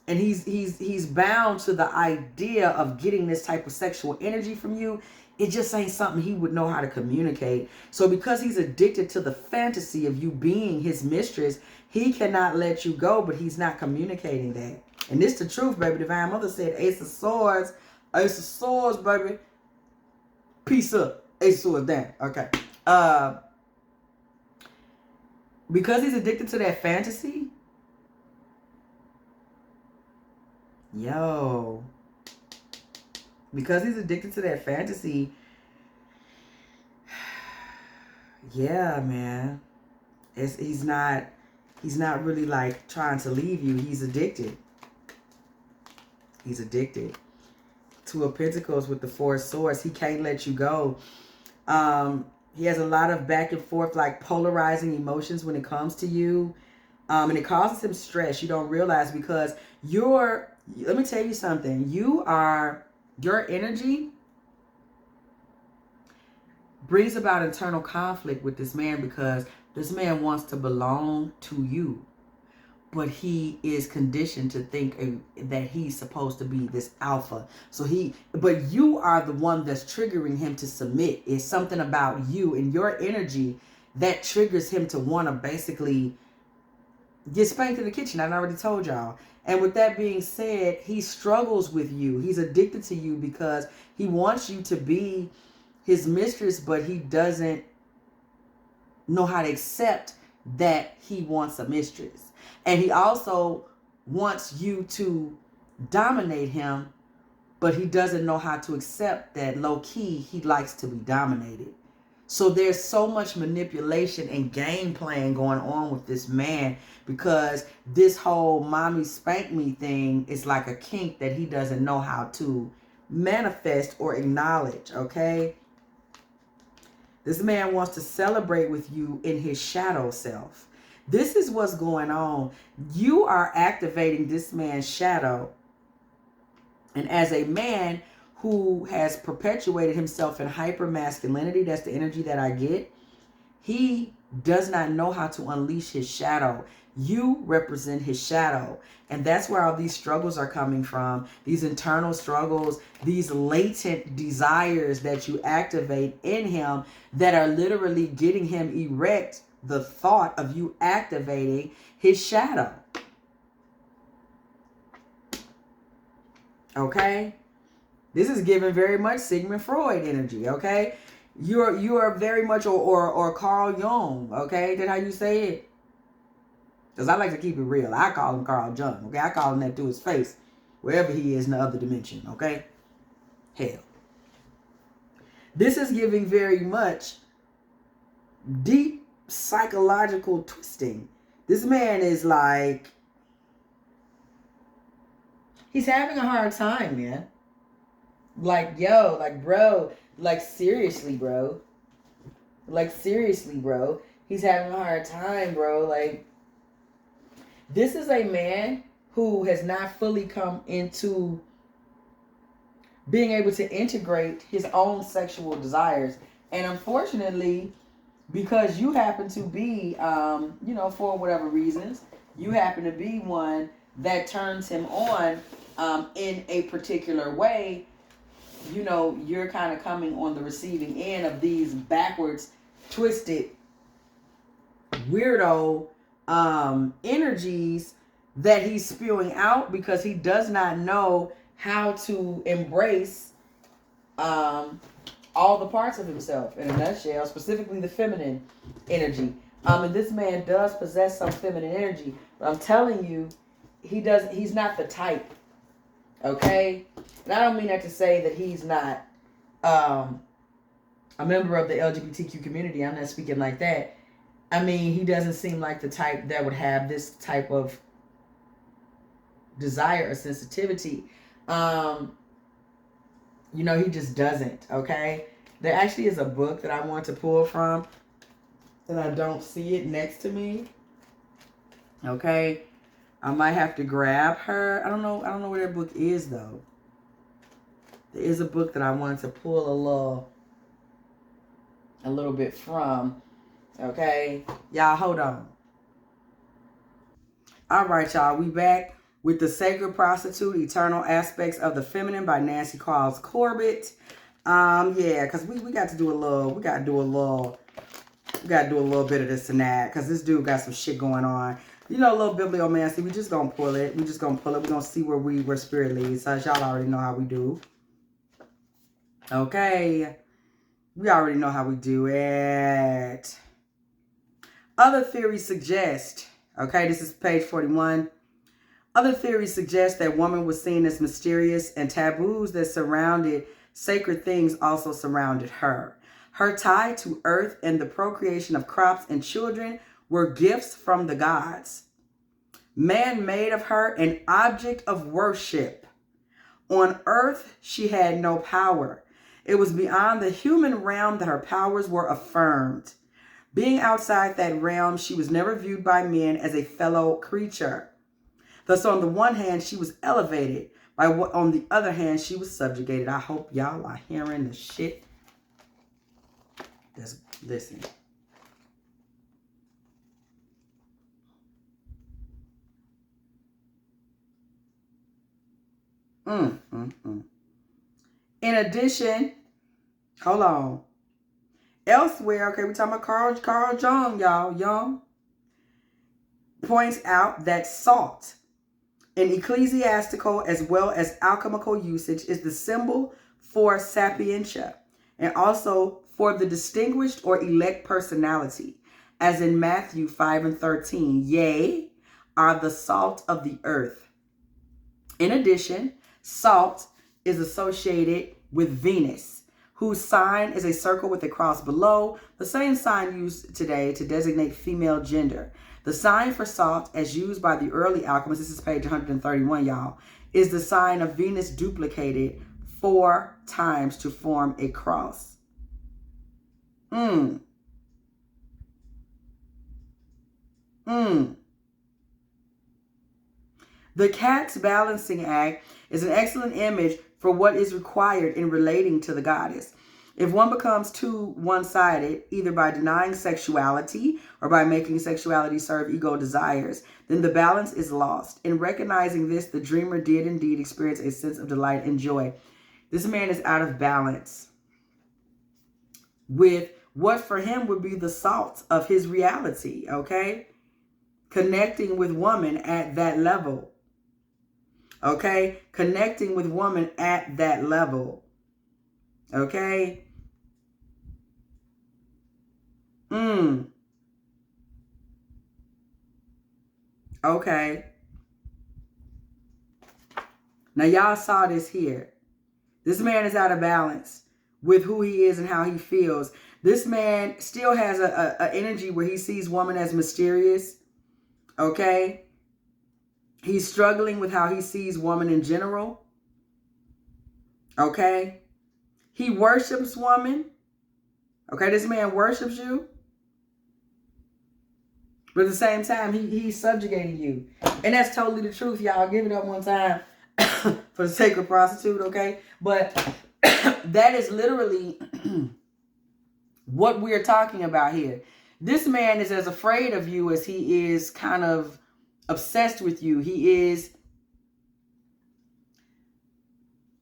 he's bound to the idea of getting this type of sexual energy from you. It just ain't something he would know how to communicate. So because he's addicted to the fantasy of you being his mistress, he cannot let you go, but he's not communicating that. And this the truth, baby. Divine Mother said, Ace of Swords. Ace of Swords, baby. Peace up. Ace of Swords down. Okay. Because he's addicted to that fantasy. Yo. Because he's addicted to that fantasy. Yeah, man. He's not really like trying to leave you. He's addicted. He's addicted. Two of Pentacles with the Four of Swords. He can't let you go. He has a lot of back and forth, like polarizing emotions when it comes to you. And it causes him stress. You don't realize because let me tell you something. Your energy brings about internal conflict with this man because this man wants to belong to you. but he is conditioned to think that he's supposed to be this alpha. So but you are the one that's triggering him to submit. It's something about you and your energy that triggers him to want to basically get spanked in the kitchen. I already told y'all. And with that being said, he struggles with you. He's addicted to you because he wants you to be his mistress, but he doesn't know how to accept that he wants a mistress. And he also wants you to dominate him, but he doesn't know how to accept that low-key he likes to be dominated. So there's so much manipulation and game playing going on with this man, because this whole mommy spank me thing is like a kink that he doesn't know how to manifest or acknowledge, okay? This man wants to celebrate with you in his shadow self. This is what's going on. You are activating this man's shadow. And as a man who has perpetuated himself in hyper-masculinity, that's the energy that I get, he does not know how to unleash his shadow. You represent his shadow. And that's where all these struggles are coming from. These internal struggles, these latent desires that you activate in him that are literally getting him erect the thought of you activating his shadow. Okay? This is giving very much Sigmund Freud energy, okay? You are very much or Carl Jung, okay? That's how you say it. Because I like to keep it real. I call him Carl Jung, okay? I call him that through his face, wherever he is in the other dimension, okay? Hell. This is giving very much deep psychological twisting. This man is like, he's having a hard time, man. Like, yo, like, bro, like, seriously, bro. Like, seriously, bro. He's having a hard time, bro. Like, this is a man who has not fully come into being able to integrate his own sexual desires. And unfortunately, because you happen to be, for whatever reasons, you happen to be one that turns him on in a particular way, you're kind of coming on the receiving end of these backwards, twisted, weirdo energies that he's spewing out, because he does not know how to embrace all the parts of himself in a nutshell, specifically the feminine energy. And this man does possess some feminine energy, but I'm telling you, he's not the type. Okay? And I don't mean that to say that he's not a member of the LGBTQ community. I'm not speaking like that. I mean, he doesn't seem like the type that would have this type of desire or sensitivity. He just doesn't, okay? There actually is a book that I want to pull from, and I don't see it next to me. Okay? I might have to grab her. I don't know where that book is, though. There is a book that I wanted to pull a little bit from. Okay? Y'all, hold on. All right, y'all. We back with The Sacred Prostitute, Eternal Aspects of the Feminine by Nancy Carls Corbett. Yeah, because we got to do a little bit of this and that, because this dude got some shit going on. A little bibliomancy. We just gonna pull it. We're gonna see where spirit leads. So y'all already know how we do. Okay. We already know how we do it. Other theories suggest, okay, this is page 41. Other theories suggest that woman was seen as mysterious, and taboos that surrounded sacred things also surrounded her. Her tie to earth and the procreation of crops and children were gifts from the gods. Man made of her an object of worship. On earth, she had no power. It was beyond the human realm that her powers were affirmed. Being outside that realm, she was never viewed by men as a fellow creature. Thus, on the one hand, she was elevated. On the other hand, she was subjugated. I hope y'all are hearing the shit. Listen. In addition, hold on. Elsewhere, okay, we're talking about Carl Jung, y'all. Jung points out that salt in ecclesiastical as well as alchemical usage is the symbol for sapientia and also for the distinguished or elect personality, as in Matthew 5:13, yea, are the salt of the earth. In addition, salt is associated with Venus, whose sign is a circle with a cross below, the same sign used today to designate female gender. The sign for salt, as used by the early alchemists, this is page 131, y'all, is the sign of Venus duplicated 4 times to form a cross. The cat's balancing act is an excellent image for what is required in relating to the goddess. If one becomes too one-sided, either by denying sexuality or by making sexuality serve ego desires, then the balance is lost. In recognizing this, the dreamer did indeed experience a sense of delight and joy. This man is out of balance with what for him would be the salt of his reality, okay? Connecting with woman at that level. Okay? Connecting with woman at that level. Okay? Okay. Now y'all saw this here. This man is out of balance with who he is and how he feels. This man still has a energy where he sees woman as mysterious. Okay? He's struggling with how he sees woman in general. Okay? He worships woman. Okay, this man worships you. But at the same time, he's subjugating you. And that's totally the truth, y'all. Give it up one time for the Sacred Prostitute, okay? But that is literally what we're talking about here. This man is as afraid of you as he is kind of obsessed with you. He is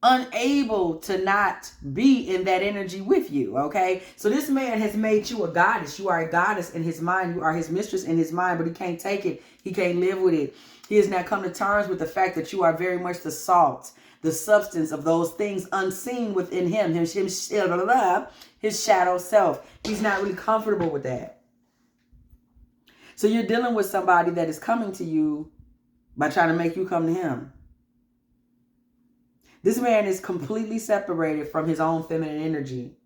unable to not be in that energy with you, okay? So this man has made you a goddess. You are a goddess in his mind. You are his mistress in his mind, but he can't take it. He can't live with it. He has now come to terms with the fact that you are very much the salt, the substance of those things unseen within him, his shadow self. He's not really comfortable with that. So you're dealing with somebody that is coming to you by trying to make you come to him. This man is completely separated from his own feminine energy.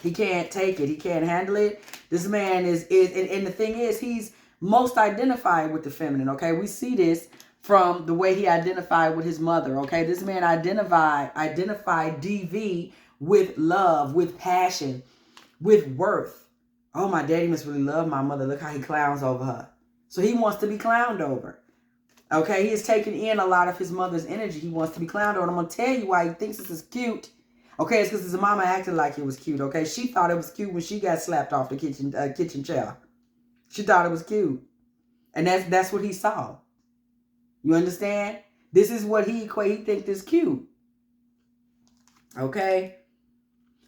He can't take it. He can't handle it. This man is and the thing is, he's most identified with the feminine, okay? We see this from the way he identified with his mother, okay? This man identified DV with love, with passion, with worth. Oh, my daddy must really love my mother. Look how he clowns over her. So he wants to be clowned over. Okay, he has taken in a lot of his mother's energy. He wants to be clowned over. And I'm going to tell you why he thinks this is cute. Okay, it's because his mama acted like it was cute, okay? She thought it was cute when she got slapped off the kitchen chair. She thought it was cute. And that's what he saw. You understand? This is what he thinks is cute. Okay?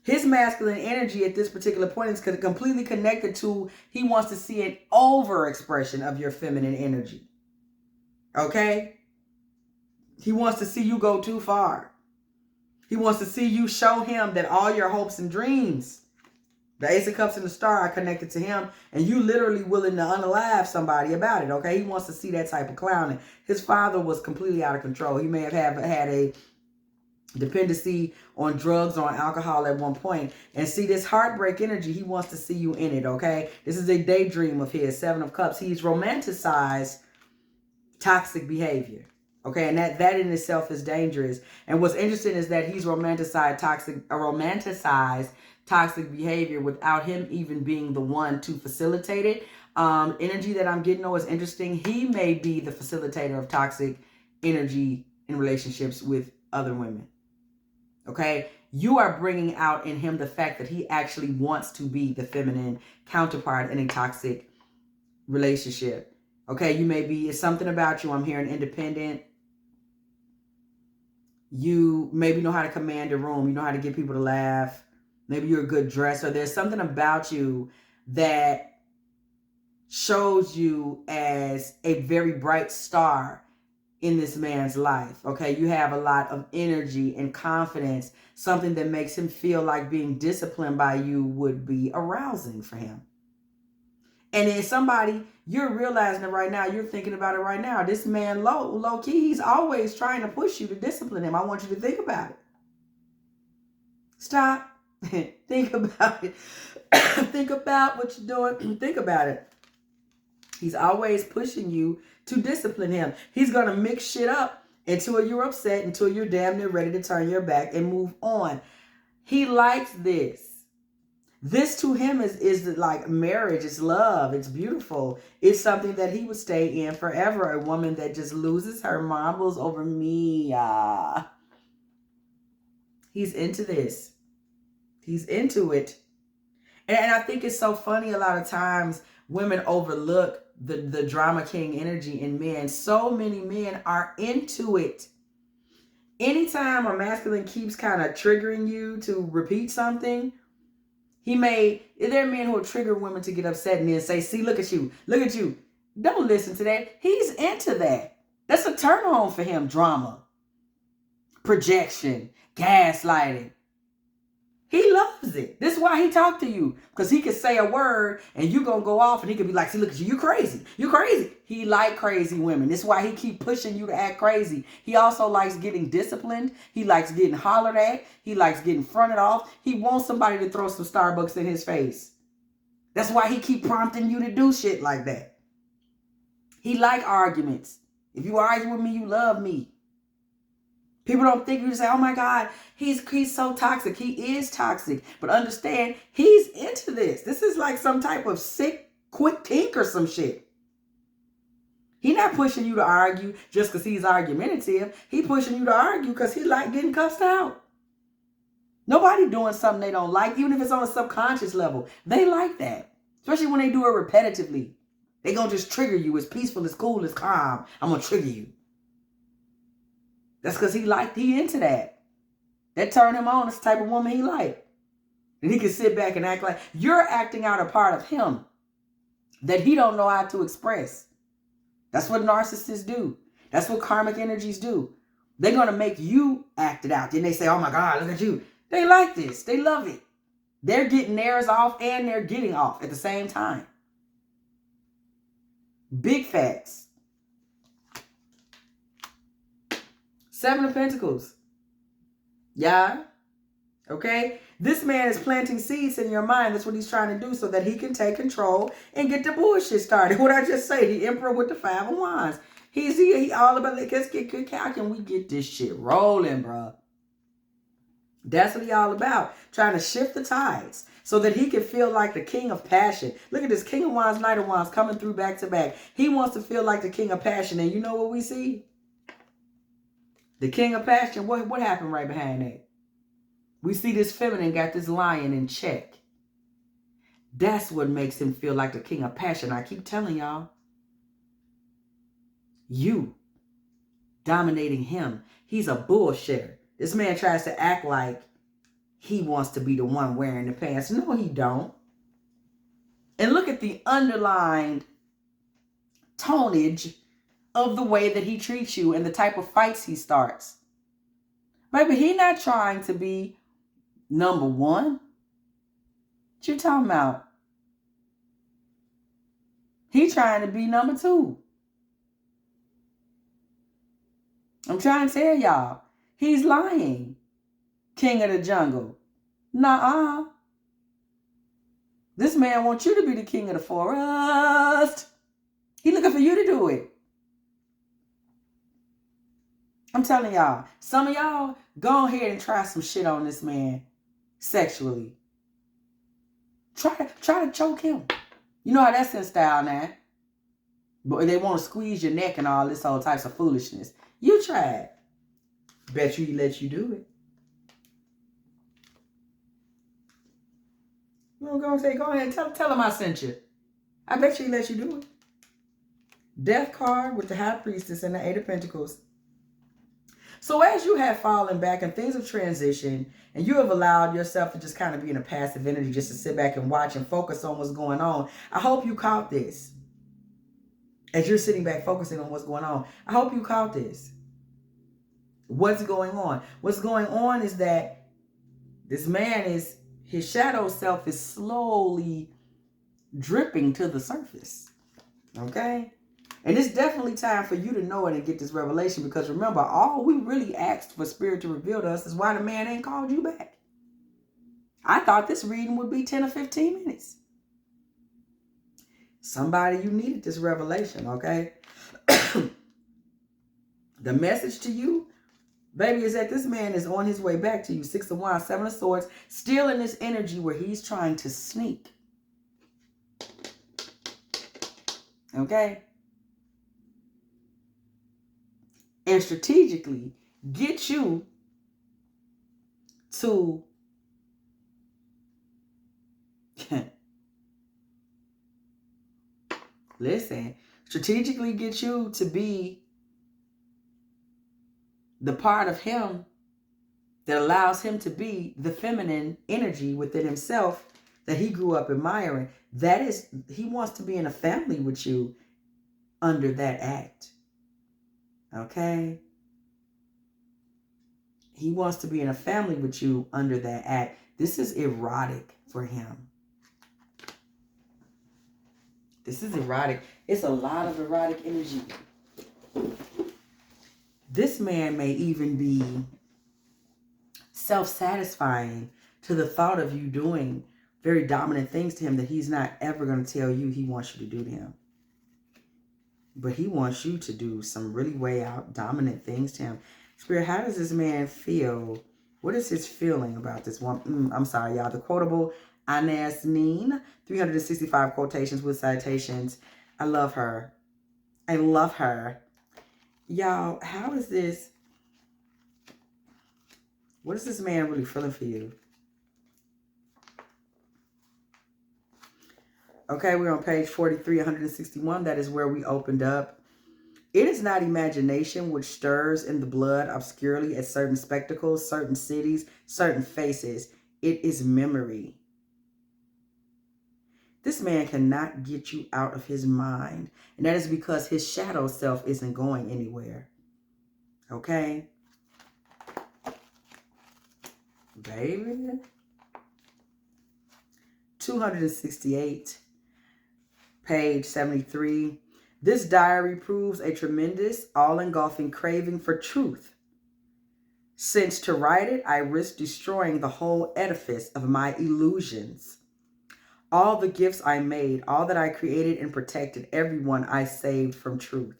His masculine energy at this particular point is completely connected to, he wants to see an overexpression of your feminine energy. Okay? He wants to see you go too far. He wants to see you show him that all your hopes and dreams, the Ace of Cups and the Star, are connected to him, and you literally willing to unalive somebody about it, okay? He wants to see that type of clowning. His father was completely out of control. He may have had a dependency on drugs or on alcohol at one point. And see, this heartbreak energy, he wants to see you in it, okay? This is a daydream of his, 7 of Cups. He's romanticized toxic behavior. Okay, and that in itself is dangerous. And what's interesting is that he's romanticized toxic behavior without him even being the one to facilitate it. Energy that I'm getting is interesting. He may be the facilitator of toxic energy in relationships with other women. Okay, you are bringing out in him the fact that he actually wants to be the feminine counterpart in a toxic relationship. Okay, you may be, it's something about you. I'm hearing independent. You maybe know how to command a room. You know how to get people to laugh. Maybe you're a good dresser. There's something about you that shows you as a very bright star in this man's life. Okay, you have a lot of energy and confidence, something that makes him feel like being disciplined by you would be arousing for him. And then somebody, you're realizing it right now, you're thinking about it right now. This man, low key, he's always trying to push you to discipline him. I want you to think about it. Stop. Think about it. Think about what you're doing. Think about it. He's always pushing you to discipline him. He's going to mix shit up until you're upset, until you're damn near ready to turn your back and move on. He likes this. This to him is like marriage. It's love. It's beautiful. It's something that he would stay in forever. A woman that just loses her marbles over me. He's into this. He's into it. And I think it's so funny a lot of times women overlook the drama king energy in men. So many men are into it. Anytime a masculine keeps kind of triggering you to repeat something, there are men who will trigger women to get upset and then say, see, look at you. Look at you. Don't listen to that. He's into that. That's a turn on for him. Drama, projection, gaslighting. He loves it. This is why he talked to you. Because he could say a word and you going to go off and he could be like, see, look at you. You crazy. You crazy. He like crazy women. This is why he keep pushing you to act crazy. He also likes getting disciplined. He likes getting hollered at. He likes getting fronted off. He wants somebody to throw some Starbucks in his face. That's why he keep prompting you to do shit like that. He like arguments. If you argue with me, you love me. People don't think, you say, oh my God, he's so toxic. He is toxic. But understand, he's into this. This is like some type of sick, quick kink or some shit. He's not pushing you to argue just because he's argumentative. He pushing you to argue because he like getting cussed out. Nobody doing something they don't like, even if it's on a subconscious level. They like that. Especially when they do it repetitively. They gonna just trigger you. It's peaceful, it's cool, it's calm. I'm gonna trigger you. That's because he into that. That turned him on. That's the type of woman he like. And he can sit back and act like you're acting out a part of him that he don't know how to express. That's what narcissists do. That's what karmic energies do. They're going to make you act it out. Then they say, oh my God, look at you. They like this. They love it. They're getting theirs off and they're getting off at the same time. Big facts. 7 of Pentacles. Yeah. Okay. This man is planting seeds in your mind. That's what he's trying to do so that he can take control and get the bullshit started. What I just say, the Emperor with the 5 of Wands. He all about, how can we get this shit rolling, bro? That's what he all about. Trying to shift the tides so that he can feel like the king of passion. Look at this, King of Wands, Knight of Wands coming through back to back. He wants to feel like the king of passion. And you know what we see? The king of passion, what happened right behind that? We see this feminine got this lion in check. That's what makes him feel like the king of passion. I keep telling y'all. You dominating him. He's a bullshitter. This man tries to act like he wants to be the one wearing the pants. No, he don't. And look at the underlined tonnage of the way that he treats you and the type of fights he starts. Maybe he's not trying to be number one. What you talking about? He trying to be number 2. I'm trying to tell y'all. He's lying. King of the jungle. Nuh-uh. This man wants you to be the king of the forest. He looking for you to do it. I'm telling y'all, some of y'all, go ahead and try some shit on this man sexually. Try to choke him. You know how that's in style now. But they want to squeeze your neck and all this whole types of foolishness. You try it. Bet you he let you do it. You don't go and say, go ahead, tell him I sent you. I bet you he let you do it. Death card with the High Priestess and the 8 of Pentacles. So as you have fallen back and things have transitioned and you have allowed yourself to just kind of be in a passive energy, just to sit back and watch and focus on what's going on, I hope you caught this. As you're sitting back focusing on what's going on, I hope you caught this. What's going on? What's going on is that this man is, his shadow self is slowly dripping to the surface. Okay? And it's definitely time for you to know it and get this revelation, because remember, all we really asked for Spirit to reveal to us is why the man ain't called you back. I thought this reading would be 10 or 15 minutes. Somebody, you needed this revelation, okay? The message to you, baby, is that this man is on his way back to you. 6 of Wands, 7 of Swords, still in this energy where he's trying to sneak. Okay? And strategically get you to listen, strategically get you to be the part of him that allows him to be the feminine energy within himself that he grew up admiring. That is, he wants to be in a family with you under that act. Okay? He wants to be in a family with you under that act. This is erotic for him. This is erotic. It's a lot of erotic energy. This man may even be self-satisfying to the thought of you doing very dominant things to him that he's not ever going to tell you he wants you to do to him. But he wants you to do some really way out dominant things to him. Spirit, how does this man feel? What is his feeling about this one? I'm sorry, y'all. The quotable, Inez Neen, 365 quotations with citations. I love her. I love her. Y'all, how is this? What is this man really feeling for you? Okay, we're on page 43, 161. That is where we opened up. It is not imagination which stirs in the blood obscurely at certain spectacles, certain cities, certain faces. It is memory. This man cannot get you out of his mind. And that is because his shadow self isn't going anywhere. Okay? Baby. 268. Page 73. This diary proves a tremendous, all-engulfing craving for truth. Since to write it, I risk destroying the whole edifice of my illusions. All the gifts I made, all that I created and protected, everyone I saved from truth.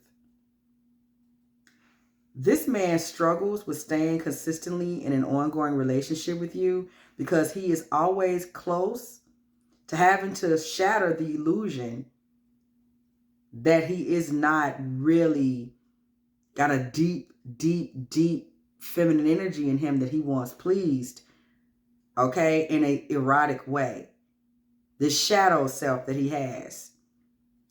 This man struggles with staying consistently in an ongoing relationship with you because he is always close to having to shatter the illusion that he is not really got a deep, deep, deep feminine energy in him that he wants pleased, okay, in an erotic way. This shadow self that he has,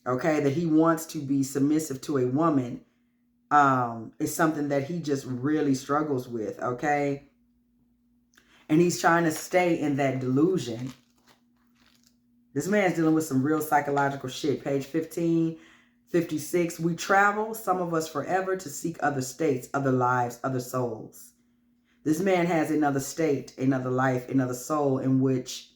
okay, that he wants to be submissive to a woman, is something that he just really struggles with, okay? And he's trying to stay in that delusion. This man's dealing with some real psychological shit. Page 15, 56. We travel, some of us forever, to seek other states, other lives, other souls. This man has another state, another life, another soul in which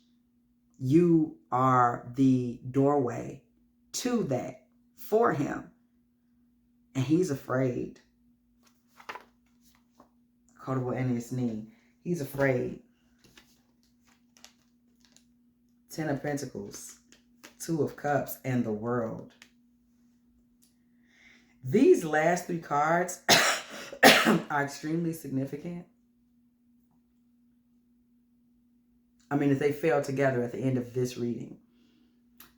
you are the doorway to that for him. And he's afraid. Quotable in his knee. He's afraid. 10 of Pentacles, 2 of Cups, and the World. These last 3 cards are extremely significant. I mean, if they fell together at the end of this reading.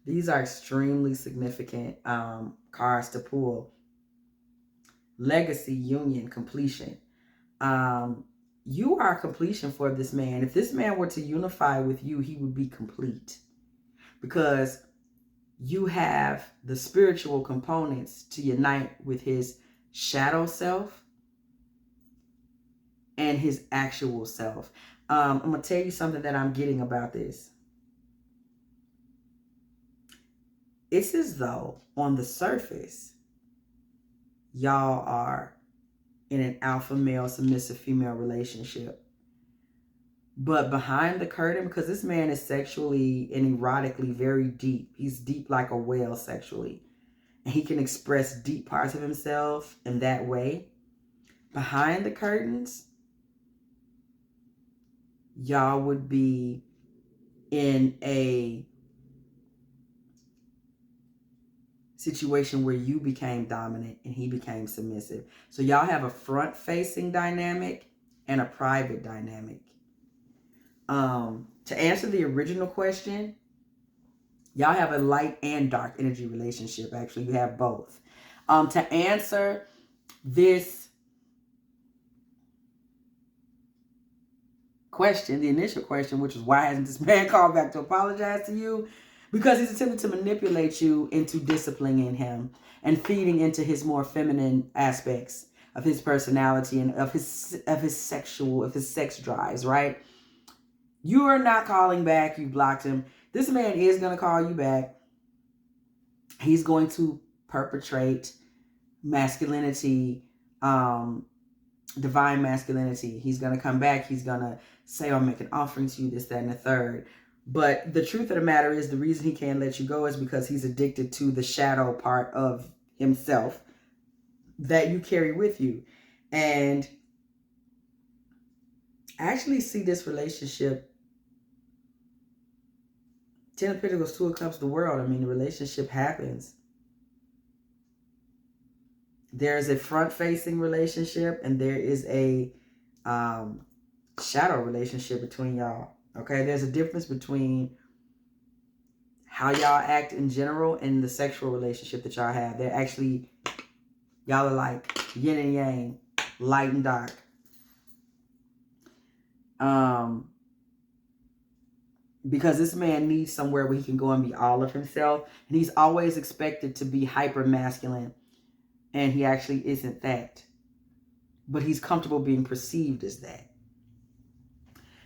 These are extremely significant cards to pull. Legacy, union, completion. You are completion for this man. If this man were to unify with you, he would be complete. Because you have the spiritual components to unite with his shadow self. and his actual self. I'm going to tell you something that I'm getting about this. It's as though on the surface, y'all are in an alpha male, submissive female relationship. But behind the curtain, because this man is sexually and erotically very deep. He's deep like a whale sexually. And he can express deep parts of himself in that way. Behind the curtains, y'all would be in a situation where you became dominant and he became submissive. So y'all have a front-facing dynamic and a private dynamic. To answer the original question, y'all have a light and dark energy relationship. Actually, you have both. To answer this question, the initial question, which is why hasn't this man called back to apologize to you? Because he's attempting to manipulate you into disciplining him and feeding into his more feminine aspects of his personality and of his sex drives, right? You are not calling back. You blocked him. This man is going to call you back. He's going to perpetrate masculinity, divine masculinity. He's going to come back. He's going to say, I'll make an offering to you, this, that, and the third. But the truth of the matter is the reason he can't let you go is because he's addicted to the shadow part of himself that you carry with you. And I actually see this relationship, 10 of Pentacles, 2 of Cups, the world. I mean, the relationship happens. There is a front-facing relationship and there is a shadow relationship between y'all. Okay, there's a difference between how y'all act in general and the sexual relationship that y'all have. They're actually, y'all are like yin and yang, light and dark. Because this man needs somewhere where he can go and be all of himself. And he's always expected to be hyper masculine. And he actually isn't that. But he's comfortable being perceived as that.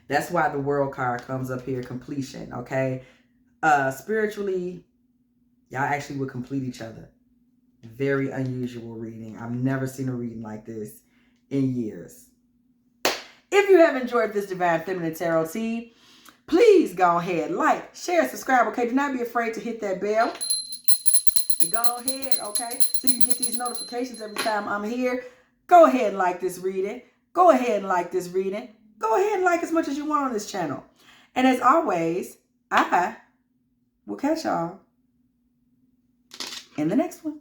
That's why the World card comes up here, completion, okay? Spiritually, y'all actually would complete each other. Very unusual reading. I've never seen a reading like this in years. If you have enjoyed this Divine Feminine Tarot Tea, please go ahead, like, share, subscribe, okay? Do not be afraid to hit that bell. And go ahead, okay? So you can get these notifications every time I'm here. Go ahead and like this reading. Go ahead and like this reading. Go ahead and like as much as you want on this channel. And as always, I will catch y'all in the next one.